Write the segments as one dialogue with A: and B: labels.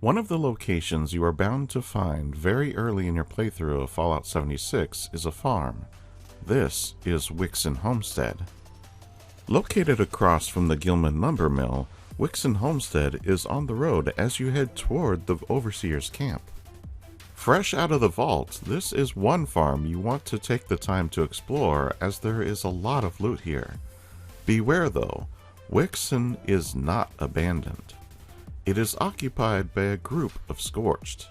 A: One of the locations you are bound to find very early in your playthrough of Fallout 76 is a farm. This is Wixon Homestead. Located across from the Gilman lumber mill, Wixon Homestead is on the road as you head toward the Overseer's camp. Fresh out of the vault, this is one farm you want to take the time to explore as there is a lot of loot here. Beware though, Wixon is not abandoned. It is occupied by a group of Scorched.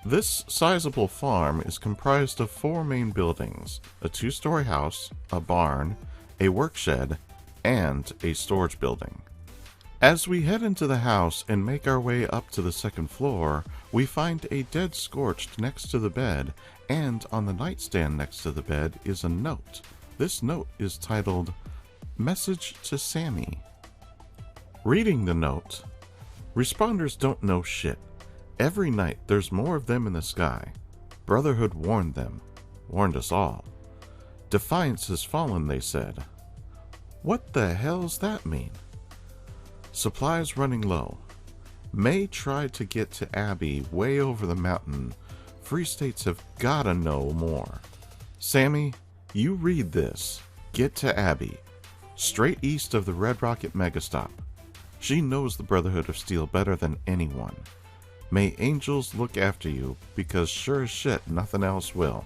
A: This sizable farm is comprised of 4 main buildings, a 2-story house, a barn, a workshed, and a storage building. As we head into the house and make our way up to the 2nd floor, we find a dead Scorched next to the bed, and on the nightstand next to the bed is a note. This note is titled, "Message to Sammy." Reading the note, responders don't know shit. Every night there's more of them in the sky. Brotherhood warned them. Warned us all. Defiance has fallen, they said. What the hell's that mean? Supplies running low. May tried to get to Abby way over the mountain. Free States have gotta know more. Sammy, you read this. Get to Abby. Straight east of the Red Rocket Megastop. She knows the Brotherhood of Steel better than anyone. May angels look after you, because sure as shit nothing else will.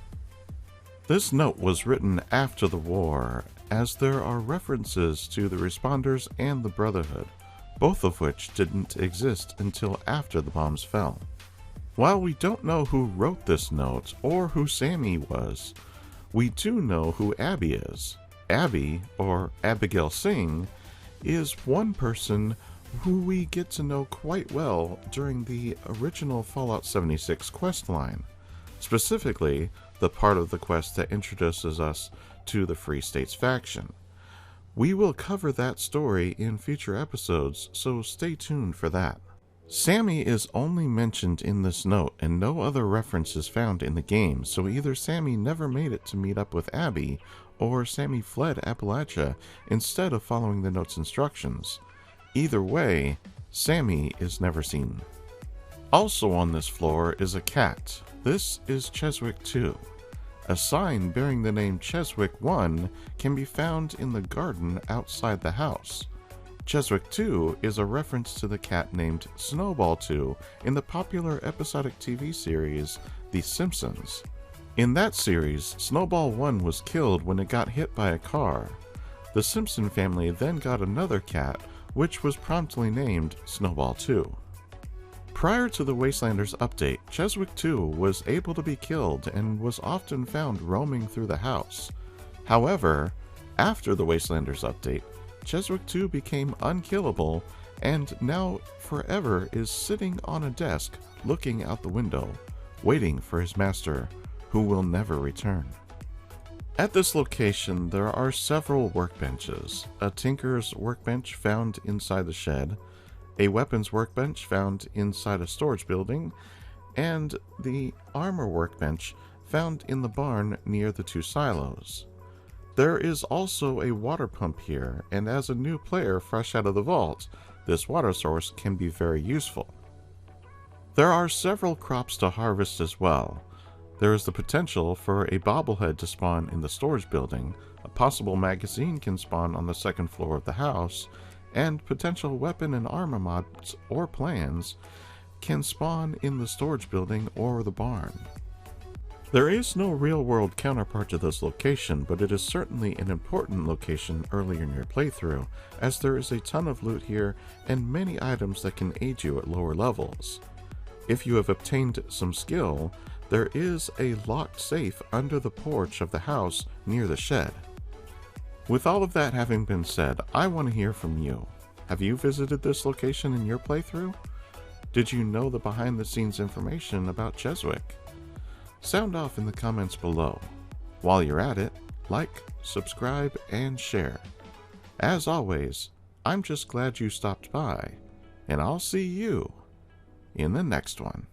A: This note was written after the war, as there are references to the responders and the Brotherhood, both of which didn't exist until after the bombs fell. While we don't know who wrote this note or who Sammy was, we do know who Abby is. Abby, or Abigail Singh, is one person who we get to know quite well during the original Fallout 76 quest line, specifically the part of the quest that introduces us to the Free States faction. We will cover that story in future episodes, so stay tuned for that. Sammy is only mentioned in this note and no other reference is found in the game, so either Sammy never made it to meet up with Abby, or Sammy fled Appalachia instead of following the note's instructions. Either way, Sammy is never seen. Also on this floor is a cat. This is Cheswick II. A sign bearing the name Cheswick I can be found in the garden outside the house. Cheswick II is a reference to the cat named Snowball II in the popular episodic TV series The Simpsons. In that series, Snowball I was killed when it got hit by a car. The Simpson family then got another cat, which was promptly named Snowball II. Prior to the Wastelanders update, Cheswick II was able to be killed and was often found roaming through the house. However, after the Wastelanders update, Cheswick II became unkillable and now forever is sitting on a desk looking out the window, waiting for his master, who will never return. At this location, there are several workbenches. A tinker's workbench found inside the shed, a weapons workbench found inside a storage building, and the armor workbench found in the barn near the 2 silos. There is also a water pump here, and as a new player fresh out of the vault, this water source can be very useful. There are several crops to harvest as well. There is the potential for a bobblehead to spawn in the storage building, a possible magazine can spawn on the 2nd floor of the house, and potential weapon and armor mods or plans can spawn in the storage building or the barn. There is no real-world counterpart to this location, but it is certainly an important location earlier in your playthrough, as there is a ton of loot here and many items that can aid you at lower levels. If you have obtained some skill, there is a locked safe under the porch of the house near the shed. With all of that having been said, I want to hear from you. Have you visited this location in your playthrough? Did you know the behind-the-scenes information about Cheswick? Sound off in the comments below. While you're at it, like, subscribe, and share. As always, I'm just glad you stopped by, and I'll see you in the next one.